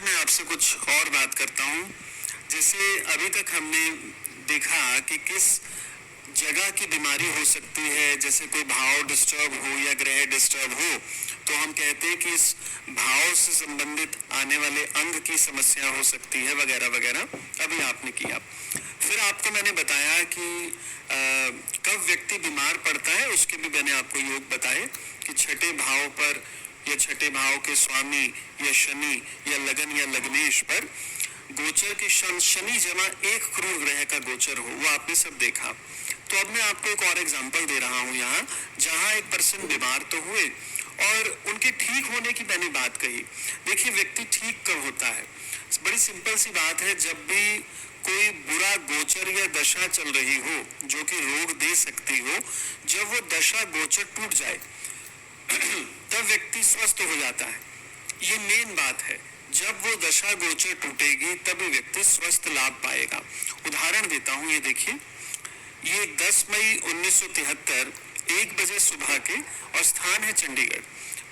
मैं आपसे कुछ और बात करता हूँ। जैसे अभी तक हमने देखा कि किस जगह की बीमारी हो सकती है, जैसे कोई भाव डिस्टर्ब हो या ग्रह डिस्टर्ब हो तो हम कहते हैं कि इस भाव से संबंधित आने वाले अंग की समस्या हो सकती है वगैरह वगैरह। अभी आपने किया, फिर आपको मैंने बताया कि कब व्यक्ति बीमार पड़ता है, उसके भी मैंने आपको योग बताए कि छठे भाव पर या छठे भाव के स्वामी या शनि या लगन या लग्नेश पर गोचर के शनि जमा एक क्रूर ग्रह का गोचर हो, वो आपने सब देखा। तो अब मैं आपको एक और एग्जांपल दे रहा हूँ यहाँ, जहाँ एक पर्सन बीमार तो हुए और उनके ठीक होने की मैंने बात कही। देखिए व्यक्ति ठीक कब होता है, बड़ी सिंपल सी बात है, जब भी कोई बुरा गोचर या दशा चल रही हो जो कि रोग दे सकती हो, जब वो दशा गोचर टूट जाए तब व्यक्ति स्वस्थ हो जाता है। ये मेन बात है, जब वो दशा गोचर टूटेगी तब व्यक्ति स्वस्थ लाभ पाएगा। उदाहरण देता हूँ, ये देखिए, ये 10 मई 1973 1 बजे सुबह के और स्थान है चंडीगढ़।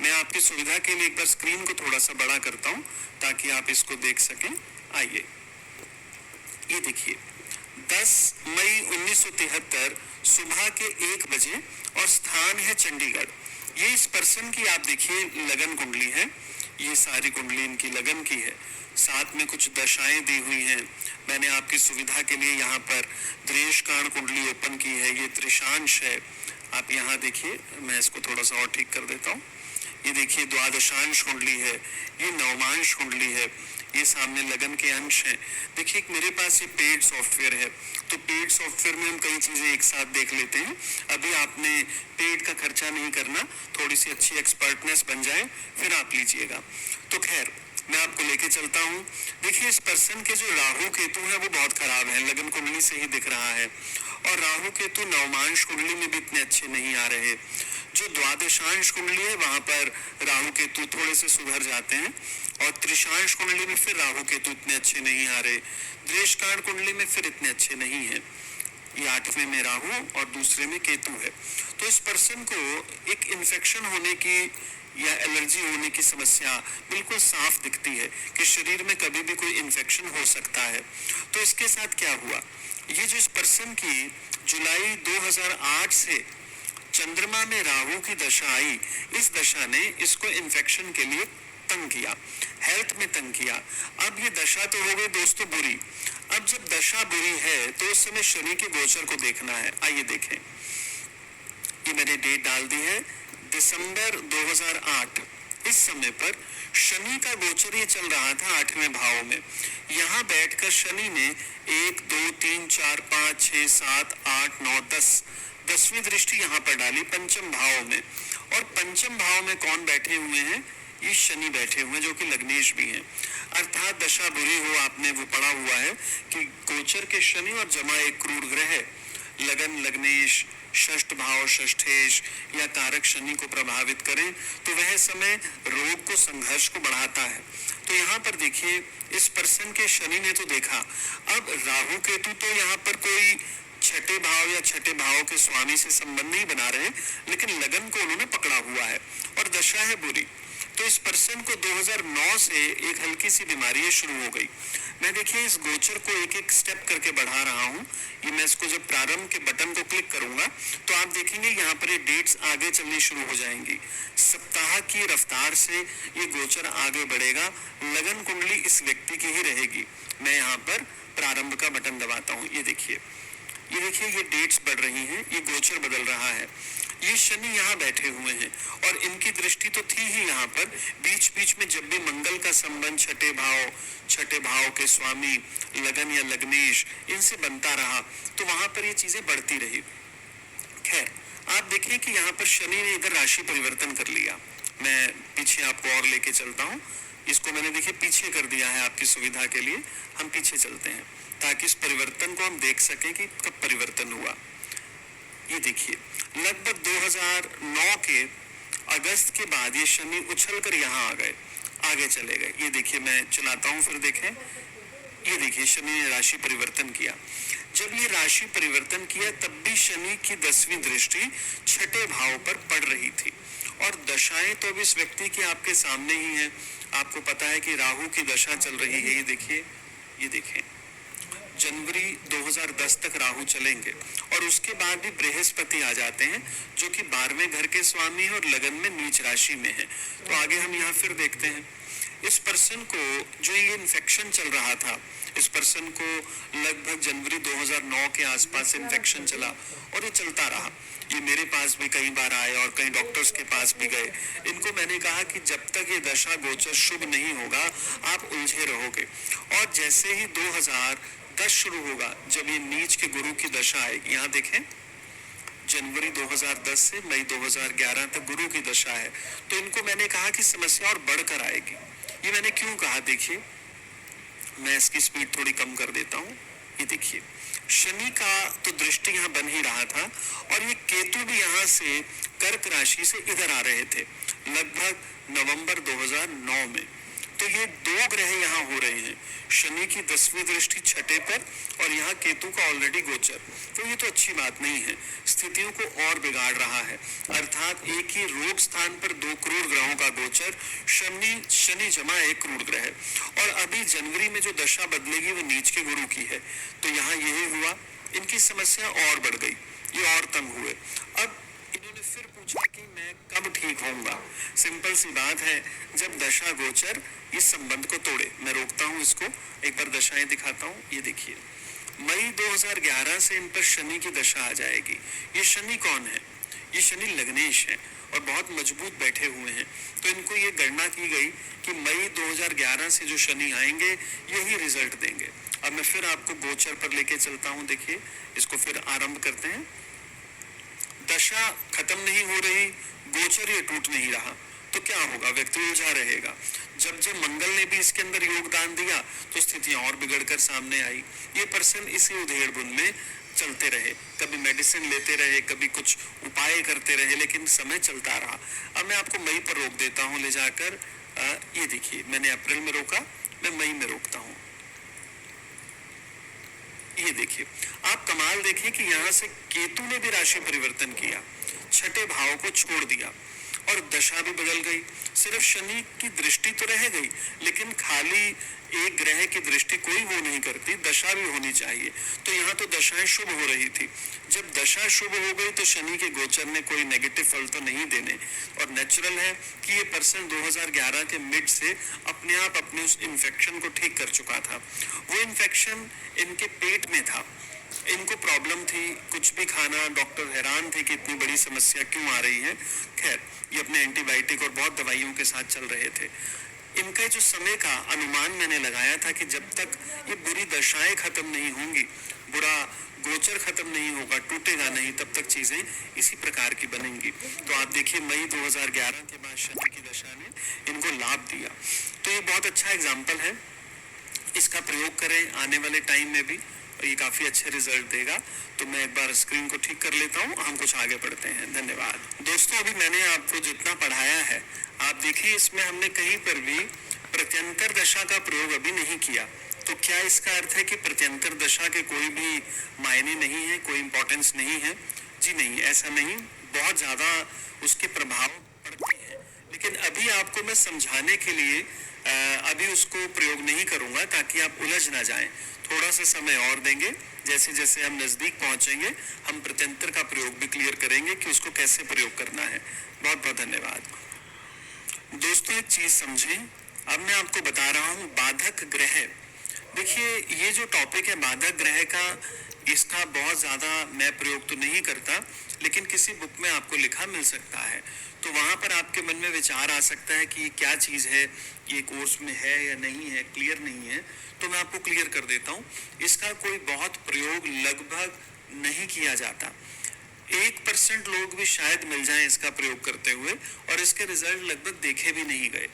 मैं आपकी सुविधा के लिए एक बार स्क्रीन को थोड़ा सा बड़ा करता हूँ ताकि आप इसको देख सकें। आइए, ये देखिए 10 मई 1973 सुबह के 1 बजे और स्थान है चंडीगढ़। ये इस पर्सन की आप देखिए लगन कुंडली है, ये सारी कुंडली इनकी लगन की है, साथ में कुछ दशाएं दी हुई हैं। मैंने आपकी सुविधा के लिए यहाँ पर द्रेश कांड कुंडली ओपन की है, ये त्रिशांश है। आप यहाँ देखिए, मैं इसको थोड़ा सा और ठीक कर देता हूँ। ये देखिए द्वादशांश कुंडली है, ये नवमांश कुंडली है, ये सामने लगन के अंश हैं। देखिए मेरे पास ये पेड सॉफ्टवेयर है, तो पेड सॉफ्टवेयर में हम कई चीजें एक साथ देख लेते हैं। अभी आपने पेड का खर्चा नहीं करना, थोड़ी सी अच्छी एक्सपर्टनेस बन जाए फिर आप लीजिएगा। तो खैर मैं आपको लेके चलता हूँ। देखिए इस पर्सन के जो राहु केतु है वो बहुत खराब है, लगन कुंडली से ही दिख रहा है, और राहु केतु नवमांश कुंडली में भी इतने अच्छे नहीं आ रहे। जो द्वादशांश कुंडली है वहां पर राहु केतु थोड़े से सुधर जाते हैं, और त्रिशांश कुंडली में फिर राहु केतु इतने अच्छे नहीं आ रहे, द्रेशकांड कुंडली में फिर इतने अच्छे नहीं है। ये 8वें में राहु और दूसरे में केतु है। तो इस पर्सन को एक इन्फेक्शन होने की या एलर्जी होने की समस्या बिल्कुल साफ दिखती है कि शरीर में कभी भी कोई इन्फेक्शन हो सकता है। तो इसके साथ क्या हुआ, ये जो इस पर्सन की जुलाई 2008 से चंद्रमा में राहु की दशा आई, इस दशा ने इसको इन्फेक्शन के लिए तंग किया, हेल्थ में तंग किया। अब ये दशा तो हो गई दोस्तों बुरी, अब जब दशा बुरी है तो उस समय शनि के गोचर को देखना है। आइए देखें, ये मैंने डेट डाल दी है दिसंबर 2008। इस समय पर शनि का गोचर ये चल रहा था 8वें भाव में। यहाँ बैठकर शनि ने 1 2 3 4 5 6 7 8 9 10 10वीं दृष्टि यहाँ पर डाली पंचम भाव में, और पंचम भाव में कौन बैठे हुए हैं, ये शनि बैठे हुए हैं जो कि लग्नेश भी हैं। अर्थात दशा बुरी हो, आपने वो पढ़ा हुआ है कि गोचर के शनि और जमा एक क्रूर ग्रह लगन लग्नेश षष्ठ भाव षष्ठेश या कारक शनि को प्रभावित करें तो वह समय रोग को संघर्ष को बढ़ाता है। तो यहाँ पर देखिए इस पर्सन के शनि ने तो देखा, अब राहु केतु तो यहाँ पर कोई छठे भाव या छठे भाव के स्वामी से संबंध नहीं बना रहे, लेकिन लगन को उन्होंने पकड़ा हुआ है और दशा है बुरी। तो इस पर्सन को 2009 से एक हल्की सी बीमारी शुरू हो गई। मैं देखिए इस गोचर को एक एक स्टेप करके बढ़ा रहा हूँ। ये मैं इसको जब प्रारंभ के बटन को क्लिक करूंगा तो आप देखेंगे यहाँ पर ये डेट्स आगे चलनी शुरू हो जाएंगी। सप्ताह की रफ्तार से ये गोचर आगे बढ़ेगा, लगन कुंडली इस व्यक्ति की ही रहेगी। मैं यहाँ पर प्रारंभ का बटन दबाता हूँ, ये देखिए ये डेट्स बढ़ रही हैं, ये गोचर बदल रहा है। ये शनि यहाँ बैठे हुए हैं और इनकी दृष्टि तो थी ही यहाँ पर, बीच बीच में जब भी मंगल का संबंध छठे भाव के स्वामी लगन या लग्नेश इनसे बनता रहा तो वहां पर ये चीजें बढ़ती रही। खैर आप देखिए कि यहाँ पर शनि ने इधर राशि परिवर्तन कर लिया। मैं पीछे आपको और लेके चलता हूँ, इसको मैंने देखिए पीछे कर दिया है आपकी सुविधा के लिए। हम पीछे चलते हैं ताकि इस परिवर्तन को हम देख सकें कि कब परिवर्तन हुआ। ये देखिए लगभग 2009 के अगस्त के बाद ये शनि उछलकर यहाँ आ गए, आगे चले गए। ये देखिए मैं चलाता हूँ, फिर देखें, ये देखिए शनि ने राशि परिवर्तन किया। जब ये राशि परिवर्तन किया तब भी शनि की 10वीं दृष्टि छठे भाव पर पड़ रही थी और दशाएं तो अब इस व्यक्ति की आपके सामने ही हैं। आपको पता है कि राहु की दशा चल रही है, ये देखिए, ये देखें, जनवरी 2010 तक राहु चलेंगे और उसके बाद भी बृहस्पति आ जाते हैं जो कि 12वें घर के स्वामी है और लगन में नीच राशि में है। तो आगे हम यहाँ फिर देखते हैं इस पर्सन को, जो ये इन्फेक्शन चल रहा था, इस पर्सन को लगभग जनवरी 2009 के आसपास इन्फेक्शन चला और ये चलता रहा। ये मेरे पास भी कई बार आए और कई डॉक्टर्स के पास भी गए। इनको मैंने कहा कि जब तक ये दशा गोचर शुभ नहीं होगा आप उलझे रहोगे। और जैसे ही 2010 शुरू होगा, जब ये नीच के गुरु की दशा आएगी, यहाँ देखें जनवरी 2010 से मई 2011 तक गुरु की दशा है, तो इनको मैंने कहा कि समस्या और बढ़कर आएगी। ये मैंने क्यों कहा, देखिए मैं इसकी स्पीड थोड़ी कम कर देता हूँ। ये देखिए शनि का तो दृष्टि यहाँ बन ही रहा था और ये केतु भी यहाँ से कर्क राशि से इधर आ रहे थे लगभग नवंबर 2009 में। तो ये दो ग्रह यहाँ हो रहे हैं, शनि की 10वीं दृष्टि छठे पर और यहाँ केतु का ऑलरेडी गोचर। तो ये तो अच्छी बात नहीं है, स्थितियों को और बिगाड़ रहा है। अर्थात एक ही रोग स्थान पर 2 क्रूर ग्रहों का गोचर, शनि जमा 1 क्रूर ग्रह। और अभी जनवरी में जो दशा बदलेगी वो नीच के गुरु की है। तो यहाँ यही हुआ, इनकी समस्या और बढ़ गई, ये और तंग हुए। अब इन्होंने फिर पूछा कि मैं कब ठीक होऊंगा। सिंपल सी बात है, जब दशा गोचर इस संबंध को तोड़े। मैं रोकता हूँ इसको, एक बार दशाएं दिखाता हूँ। ये देखिए मई 2011 से इन पर शनि की दशा आ जाएगी। ये शनि कौन है, ये शनि लग्नेश है और बहुत मजबूत बैठे हुए हैं। तो इनको ये गणना की गई कि मई 2011 से जो शनि आएंगे यही रिजल्ट देंगे। अब मैं फिर आपको गोचर पर लेके चलता हूँ। देखिए इसको फिर आरंभ करते हैं। दशा खत्म नहीं हो रही, गोचर ये टूट नहीं रहा, तो क्या होगा, व्यक्ति उलझा रहेगा। जब जब मंगल ने भी इसके अंदर योगदान दिया तो स्थितियां और बिगड़कर सामने आई। ये पर्सन इसी उधेड़-बुन में चलते रहे, कभी मेडिसिन लेते रहे, कभी कुछ उपाय करते रहे, लेकिन समय चलता रहा। अब मैं आपको मई पर रोक देता हूँ ले जाकर। ये देखिए मैंने अप्रैल में रोका, मैं मई में रोकता हूँ। ये देखिए आप कमाल देखिए कि यहाँ से केतु ने भी राशि परिवर्तन किया, छठे भाव को छोड़ दिया और दशा भी बदल गई। सिर्फ शनि की दृष्टि तो रह गई, लेकिन खाली एक ग्रह की दृष्टि कोई वो नहीं करती, दशा भी होनी चाहिए। तो यहाँ तो दशाएं शुभ हो रही थी। जब दशा शुभ हो गई तो शनि के गोचर ने कोई नेगेटिव फल तो नहीं देने, और नेचुरल है कि ये पर्सन 2011 के मिड से अपने आप अपने उस इन्फेक्शन को ठीक कर चुका था। वो इन्फेक्शन इनके पेट में था, इनको प्रॉब्लम थी, कुछ भी खाना, डॉक्टर हैरान थे कि इतनी बड़ी समस्या क्यों आ रही है। खैर ये अपने एंटीबायोटिक और बहुत दवाइयों के साथ चल रहे थे। इनका जो समय का अनुमान मैंने लगाया था कि जब तक ये बुरी दशाएं खत्म नहीं होंगी, बुरा गोचर खत्म नहीं होगा, टूटेगा नहीं, तब तक चीजें इसी प्रकार की बनेंगी। तो आप देखिए मई 2011 के बाद शनि की दशा ने इनको लाभ दिया। तो ये बहुत अच्छा एग्जाम्पल है, इसका प्रयोग करें आने वाले टाइम में भी, ये काफी अच्छे रिजल्ट देगा। तो मैं एक बार स्क्रीन को ठीक कर लेता हूँ, हम कुछ आगे बढ़ते हैं। धन्यवाद दोस्तों। अभी मैंने आपको जितना पढ़ाया है आप देखिए, इसमें हमने कहीं पर भी प्रत्यंतर दशा का प्रयोग अभी नहीं किया। तो क्या इसका अर्थ है कि प्रत्यंतर दशा के कोई भी मायने नहीं है, कोई इंपॉर्टेंस नहीं है? जी नहीं, ऐसा नहीं, बहुत ज्यादा उसके प्रभाव पड़ते हैं। लेकिन अभी आपको मैं समझाने के लिए अभी उसको प्रयोग नहीं करूंगा ताकि आप उलझ ना जाएं। थोड़ा सा समय और देंगे, जैसे जैसे हम नजदीक पहुंचेंगे हम प्रत्यंतर का प्रयोग भी क्लियर करेंगे कि उसको कैसे प्रयोग करना है। बहुत बहुत धन्यवाद दोस्तों। एक चीज समझें, अब मैं आपको बता रहा हूँ बाधक ग्रह। देखिए ये जो टॉपिक है बाधक ग्रह का, इसका बहुत ज्यादा मैं प्रयोग तो नहीं करता, लेकिन किसी बुक में आपको लिखा मिल सकता है, तो वहां पर आपके मन में विचार आ सकता है कि ये क्या चीज है, ये कोर्स में है या नहीं है, क्लियर नहीं है। तो मैं आपको क्लियर कर देता हूँ, इसका कोई बहुत प्रयोग लगभग नहीं किया जाता। 1% लोग भी शायद मिल जाएं इसका प्रयोग करते हुए, और इसके रिजल्ट लगभग देखे भी नहीं गए।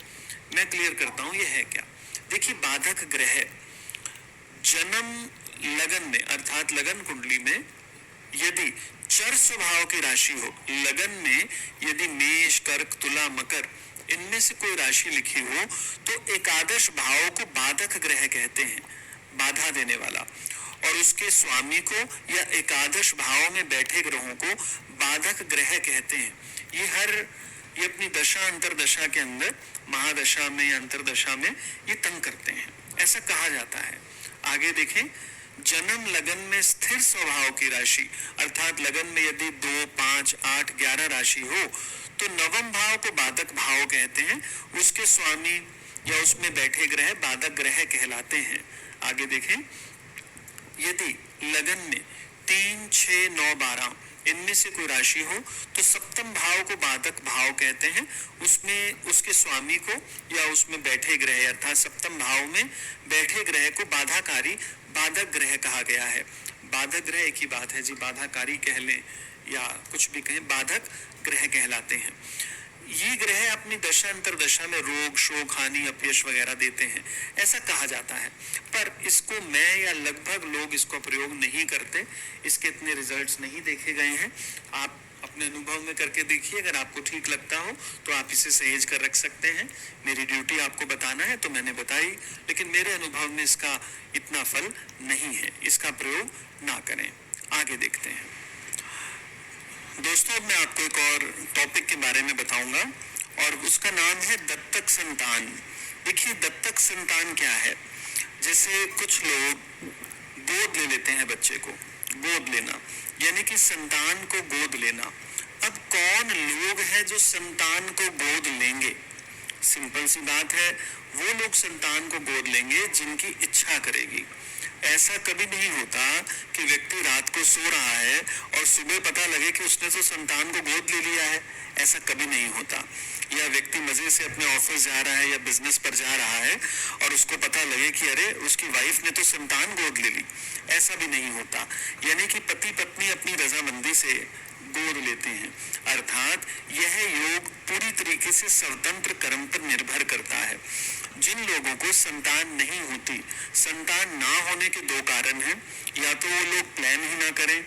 मैं क्लियर करता हूँ ये है क्या। देखिए बाधक ग्रह जन्म लगन में, अर्थात लगन कुंडली में यदि चर स्वभाव की राशि हो, लगन में यदि मेष, कर्क, तुला, मकर, इनमें से कोई राशि लिखी हो, तो एकादश भाव को बाधक ग्रह कहते हैं, बाधा देने वाला। और उसके स्वामी को या एकादश भाव में बैठे ग्रहों को बाधक ग्रह कहते हैं। ये हर ये अपनी दशा अंतरदशा के अंदर, महादशा में या अंतरदशा में ये तंग करते हैं, ऐसा कहा जाता है। आगे देखें, जन्म लगन में स्थिर स्वभाव की राशि, अर्थात लगन में यदि 2, 5, 8, 11 राशि हो तो नवम भाव को बाधक भाव कहते हैं। उसके स्वामी या उसमें बैठे ग्रह बाधक ग्रह कहलाते हैं। आगे देखें, यदि लगन में 3, 6, 9, 12 इनमें से कोई राशि हो तो सप्तम भाव को बाधक भाव कहते हैं। उसमें उसके स्वामी को या उसमें बैठे ग्रह अर्थात सप्तम भाव में बैठे ग्रह को बाधाकारी बाधक ग्रह कहा गया है। बाधक ग्रह एक ही बात है जी, बाधाकारी कह लें या कुछ भी कहें, बाधक ग्रह कहलाते हैं। ये ग्रह अपनी दशा अंतरदशा में रोग, शोक, हानि, अपयश वगैरह देते हैं, ऐसा कहा जाता है। पर इसको मैं या लगभग लोग इसको प्रयोग नहीं करते, इसके इतने रिजल्ट्स नहीं देखे गए हैं। आप अपने अनुभव में करके देखिए, अगर आपको ठीक लगता हो तो आप इसे सहेज कर रख सकते हैं। मेरी ड्यूटी आपको बताना है तो मैंने बताई, लेकिन मेरे अनुभव में इसका इतना फल नहीं है, इसका प्रयोग ना करें। आगे देखते हैं दोस्तों, मैं आपको एक और टॉपिक के बारे में बताऊंगा और उसका नाम है दत्तक संतान। देखिए, दत्तक संतान क्या है। जैसे कुछ लोग गोद ले लेते हैं बच्चे को, गोद लेना यानी कि संतान को गोद लेना। अब कौन लोग हैं जो संतान को गोद लेंगे? सिंपल सी बात है, वो लोग संतान को गोद लेंगे जिनकी इच्छा करेगी। ऐसा कभी नहीं होता कि व्यक्ति रात को सो रहा है और सुबह पता लगे कि उसने तो संतान को गोद ले लिया है, ऐसा कभी नहीं होता। या व्यक्ति मजे से अपने ऑफिस जा रहा है या बिजनेस पर जा रहा है और उसको पता लगे कि अरे उसकी वाइफ ने तो संतान गोद ले ली, ऐसा भी नहीं होता। यानी कि पति पत्नी अपनी रजामंदी से गोद लेते हैं। अर्थात यह योग पूरी तरीके से स्वतंत्र कर्म पर निर्भर करता है। जिन लोगों को संतान नहीं होती, संतान ना होने के दो कारण हैं, या तो वो लोग प्लान ही ना करें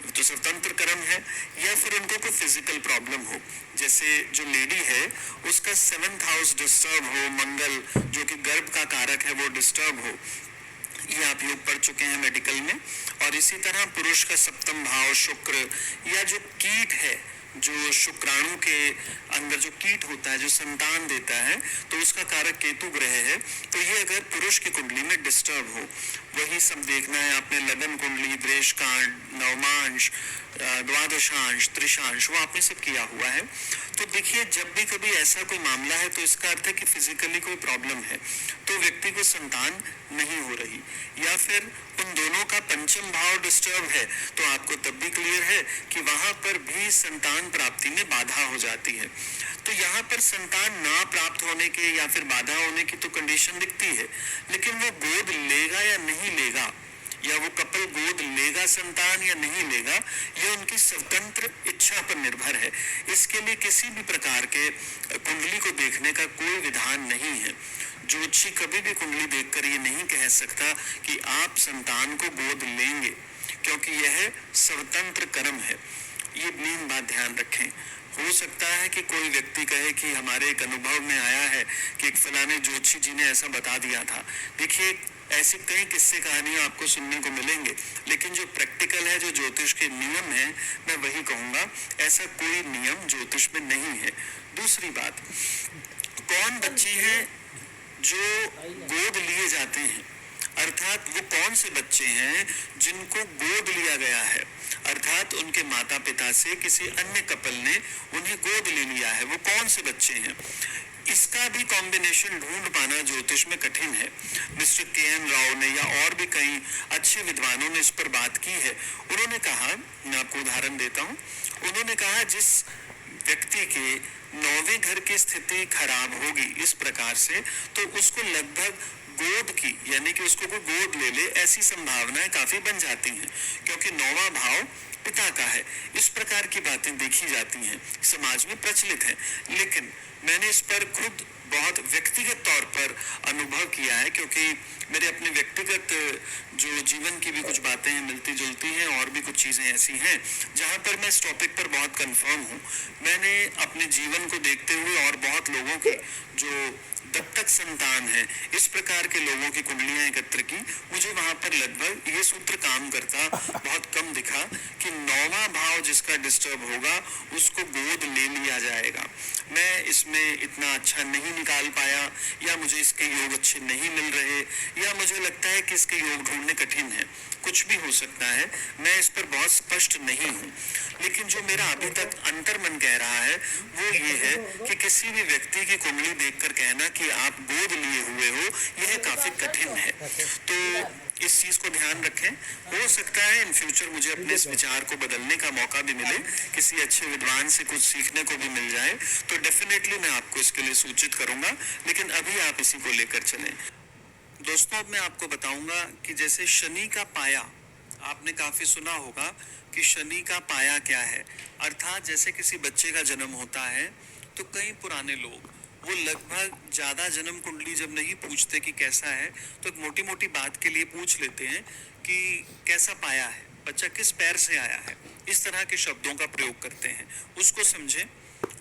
तो स्वतंत्र कर्म है, या फिर उनको कोई फिजिकल प्रॉब्लम हो। जैसे जो लेडी है उसका 7th हाउस डिस्टर्ब हो, मंगल जो कि गर्भ का कारक है वो डिस्टर्ब हो, ये आप योग पढ़ चुके हैं मेडिकल में। और इसी तरह पुरुष का सप्तम भाव शुक्र, या जो कीट है, जो शुक्राणु के अंदर जो कीट होता है जो संतान देता है, तो उसका कारक केतु ग्रह है। तो ये अगर पुरुष की कुंडली में डिस्टर्ब हो, वही सब देखना है आपने। लगन कुंडली, द्वेषकांड, नवमांश, द्वादशांश, त्रिशांश, वो आपने सब किया हुआ है। तो देखिए, जब भी कभी ऐसा कोई मामला है तो इसका अर्थ है कि फिजिकली कोई प्रॉब्लम है, तो व्यक्ति को संतान नहीं हो रही, या फिर उन दोनों का पंचम भाव डिस्टर्ब है, तो आपको तब भी क्लियर है कि वहां पर भी संतान प्राप्ति में बाधा हो जाती है। तो यहाँ पर संतान ना प्राप्त होने के या फिर बाधा होने की तो कंडीशन दिखती है, लेकिन वो गोद लेगा या नहीं लेगा, या वो कपल गोद लेगा संतान या नहीं लेगा, ये उनकी स्वतंत्र इच्छा पर निर्भर है। इसके लिए किसी भी प्रकार के कुंडली को देखने का कोई विधान नहीं है। ज्योतिषी कभी भी कुंडली देखकर ये नहीं कह सकता कि आप संतान को गोद लेंगे, क्योंकि यह स्वतंत्र कर्म है। ये मेन बात ध्यान रखें। हो सकता है कि कोई व्यक्ति कहे कि हमारे एक अनुभव में आया है कि एक फलाने ज्योतिषी जी ने ऐसा बता दिया था। देखिए, ऐसी कई किस्से कहानियां आपको सुनने को मिलेंगे, लेकिन जो प्रैक्टिकल है, जो ज्योतिष के नियम है, मैं वही कहूंगा। ऐसा कोई नियम ज्योतिष में नहीं है। दूसरी बात, कौन बच्चे हैं जो गोद लिए जाते हैं, अर्थात वो कौन से बच्चे हैं जिनको गोद लिया गया है, अर्थात उनके माता पिता से किसी अन्य कपल ने उन्हें गोद ले लिया है, वो कौन से बच्चे हैं। इसका भी कॉम्बिनेशन ढूंढ पाना ज्योतिष में कठिन है। Mister K. N.. राव ने या और भी कई अच्छे विद्वानों ने इस पर बात की है। उन्होंने कहा, मैं आपको उदाहरण देता हूँ, उन्होंने कहा जिस व्यक्ति के 9वें घर की स्थिति खराब होगी इस प्रकार से, तो उसको लगभग गोद की, यानी कि उसको कोई गोद ले ले, ऐसी संभावनाएं काफी बन जाती हैं, क्योंकि 9वां भाव पिता का है। इस प्रकार की बातें देखी जाती हैं, समाज में प्रचलित है। लेकिन मैंने इस पर खुद बहुत व्यक्तिगत तौर पर अनुभव किया है, क्योंकि मेरे अपने व्यक्तिगत जो जीवन की भी कुछ बातें हैं मिलती जुलती हैं, और भी कुछ चीज़ें ऐसी हैं जहाँ पर मैं इस टॉपिक पर बहुत कंफर्म हूँ। मैंने अपने जीवन को देखते हुए और बहुत लोगों की जो दत्तक संतान है, इस प्रकार के लोगों की कुंडलियां एकत्र की, मुझे वहां पर लगभग ये सूत्र काम करता बहुत कम दिखा कि 9वां भाव जिसका डिस्टर्ब होगा उसको गोद ले लिया जाएगा। मैं इसमें इतना अच्छा नहीं निकाल पाया, या मुझे इसके योग अच्छे नहीं मिल रहे, या मुझे लगता है कि इसके योग ढूंढने कठिन है, कुछ भी हो सकता है, मैं इस पर बहुत स्पष्ट नहीं हूँ। लेकिन जो मेरा अभी तक अंतर्मन कह रहा है वो ये है कि किसी भी व्यक्ति की कुंडली देखकर कहना कि आप गोद लिए हुए हो, यह काफी कठिन है। तो इस चीज को ध्यान रखें। हो सकता है इन फ्यूचर मुझे अपने इस विचार को बदलने का मौका भी मिले, किसी अच्छे विद्वान से कुछ सीखने को भी मिल जाए, तो डेफिनेटली मैं आपको इसके लिए सूचित करूंगा। लेकिन अभी आप इसी को लेकर चलें। दोस्तों, अब मैं आपको बताऊंगा कि जैसे शनि का पाया, आपने काफी सुना होगा कि शनि का पाया क्या है। अर्थात जैसे किसी बच्चे का जन्म होता है तो कई पुराने लोग वो लगभग ज्यादा जन्म कुंडली जब नहीं पूछते कि कैसा है, तो एक मोटी मोटी बात के लिए पूछ लेते हैं कि कैसा पाया है, बच्चा किस पैर से आया है। इस तरह के शब्दों का प्रयोग करते हैं, उसको समझें,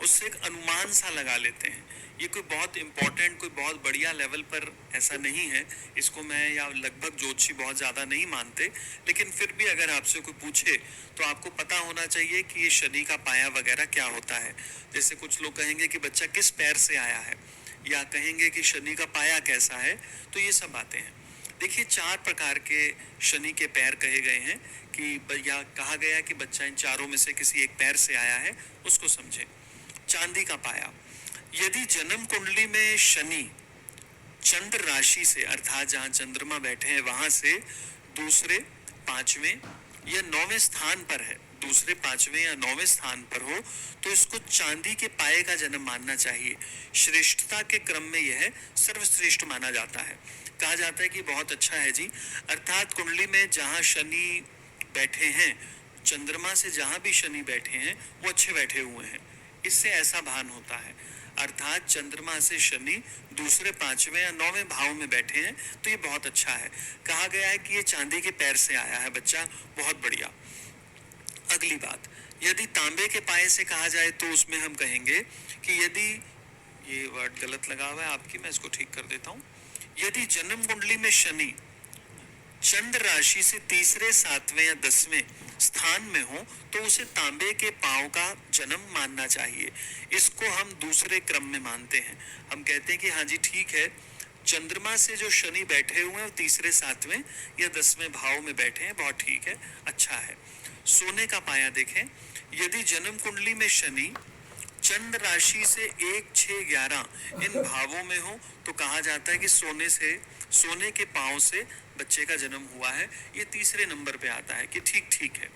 उससे एक अनुमान सा लगा लेते हैं। ये कोई बहुत इंपॉर्टेंट, कोई बहुत बढ़िया लेवल पर ऐसा नहीं है, इसको मैं या लगभग ज्योतिषी बहुत ज़्यादा नहीं मानते, लेकिन फिर भी अगर आपसे कोई पूछे तो आपको पता होना चाहिए कि ये शनि का पाया वगैरह क्या होता है। जैसे कुछ लोग कहेंगे कि बच्चा किस पैर से आया है, या कहेंगे कि शनि का पाया कैसा है, तो ये सब बातें हैं। देखिए, 4 प्रकार के शनि के पैर कहे गए हैं कि या कहा गया कि बच्चा इन चारों में से किसी एक पैर से आया है, उसको समझें। चांदी का पाया, यदि जन्म कुंडली में शनि चंद्र राशि से, अर्थात जहां चंद्रमा बैठे हैं वहां से दूसरे, 5वें या 9वें स्थान पर है, दूसरे, 5वें या 9वें स्थान पर हो, तो इसको चांदी के पाए का जन्म मानना चाहिए। श्रेष्ठता के क्रम में यह सर्वश्रेष्ठ माना जाता है। कहा जाता है कि बहुत अच्छा है जी, अर्थात कुंडली में जहां शनि बैठे हैं, चंद्रमा से जहां भी शनि बैठे हैं वो अच्छे बैठे हुए हैं, इससे ऐसा भान होता है। अर्थात चंद्रमा से शनि दूसरे, 5वें या 9वें भाव में बैठे हैं, तो ये बहुत अच्छा है। कहा गया है कि ये चांदी के पैर से आया है बच्चा, बहुत बढ़िया। अगली बात, यदि तांबे के पाए से कहा जाए तो उसमें हम कहेंगे कि यदि, ये वर्ड गलत लगा हुआ है आपकी, मैं इसको ठीक कर देता हूँ। यदि जन्म कुंडली में शनि चंद्र राशि से तीसरे, 7वें या 10वें स्थान में हो, तो उसे तांबे के पांव का जन्म मानना चाहिए। इसको हम दूसरे क्रम में मानते हैं। हम कहते हैं कि हाँ जी ठीक है, चंद्रमा से जो शनि बैठे हुए हैं तीसरे, 7वें या 10वें भाव में बैठे हैं, बहुत ठीक है, अच्छा है। सोने का पाया देखें, यदि जन्म कुंडली में शनि चंद्र राशि से 1, 6, 11 इन भावों में हो, तो कहा जाता है कि सोने के पांव से बच्चे का जन्म हुआ है। ये तीसरे नंबर पे आता है कि ठीक है।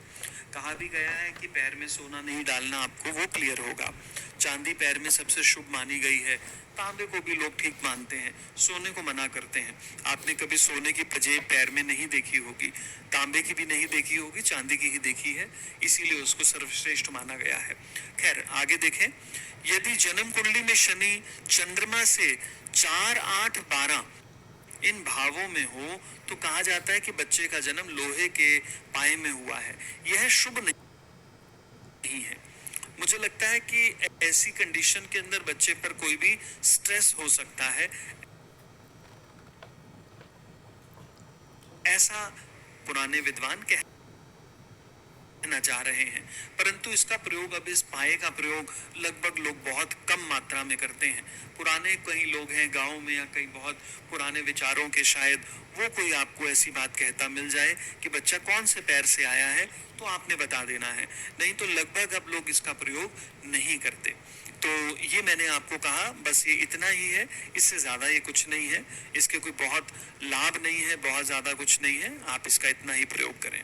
कहा भी गया है कि पैर में सोना नहीं डालना, आपको वो क्लियर होगा। चांदी पैर में सबसे शुभ मानी गई है, तांबे को भी लोग ठीक मानते हैं, सोने को मना करते हैं। आपने कभी सोने की पजेब पैर में नहीं देखी होगी, तांबे की भी नहीं देखी होगी, चांदी की ही देखी है, इसीलिए उसको सर्वश्रेष्ठ माना गया है। खैर आगे देखें, यदि जन्म कुंडली में शनि चंद्रमा से 4, 8, 12 इन भावों में हो, तो कहा जाता है कि बच्चे का जन्म लोहे के पाए में हुआ है। यह शुभ नहीं है। मुझे लगता है कि ऐसी कंडीशन के अंदर बच्चे पर कोई भी स्ट्रेस हो सकता है, ऐसा पुराने विद्वान कहना चाह रहे हैं। परंतु इसका प्रयोग, अब इस पाए का प्रयोग लगभग लोग बहुत कम मात्रा में करते हैं। पुराने कई लोग हैं गांव में, या कई बहुत पुराने विचारों के, शायद वो कोई आपको ऐसी बात कहता मिल जाए कि बच्चा कौन से पैर से आया है, तो आपने बता देना है। नहीं तो लगभग अब लोग इसका प्रयोग नहीं करते। तो ये मैंने आपको कहा, बस ये इतना ही है, इससे ज़्यादा ये कुछ नहीं है, इसके कोई बहुत लाभ नहीं है, बहुत ज़्यादा कुछ नहीं है, आप इसका इतना ही प्रयोग करें।